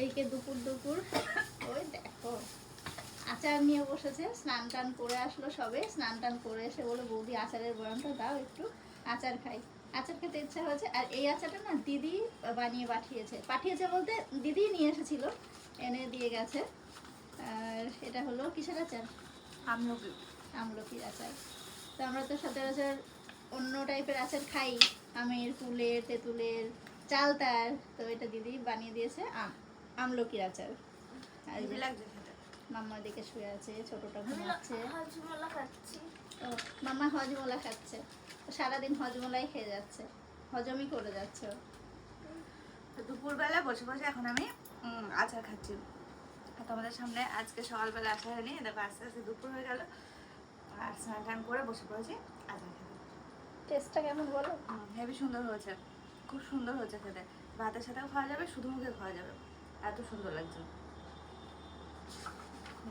এইকে দুপুর দুপুর ওই দেখো আচার নিয়ে বসেছে, স্নান টান করে আসলো সবে, স্নান টান করে এসে বলে বৌদি আচারের বয়ামটা দাও একটু, আচার খাই। আচার খেতে ইচ্ছা হয়েছে। আর এই আচারটা না দিদি বানিয়ে পাঠিয়েছে বলতে দিদি নিয়ে এসেছিল, এনে দিয়ে গেছে। আর এটা হলো কিসের আচার? আমলকি। আমলকির আচার। তো আমরা তো সচরাচর অন্য টাইপের আচার খাই, আমের, কুলের, তেঁতুলের, চালতার। তো এটা দিদি বানিয়ে দিয়েছে আমলকির আচার। আর এই যে মাম্মা দিকে শুয়ে আছে, ছোটটা ঘুমাচ্ছে। হজমলা খাচ্ছি। ও মাম্মা হজমলা খাচ্ছে, সারাদিন হজমলাই খেয়ে যাচ্ছে, হজমই করে যাচ্ছে। দুপুরবেলা বসে বসে এখন আমি আচার খাচ্ছি। তোমাদের সামনে আজকে সকালবেলা আসা হয়নি, দেখো আস্তে আস্তে দুপুর হয়ে গেল। আর স্নান টান করে বসে পড়েছি আচার খেতে। টেস্টটা কেমন বলো? হেবি সুন্দর হয়েছে, খুব সুন্দর হয়েছে খেতে। ভাতের সাথেও খাওয়া যাবে, শুধু মুখে খাওয়া যাবে, এত সুন্দর লাগছে।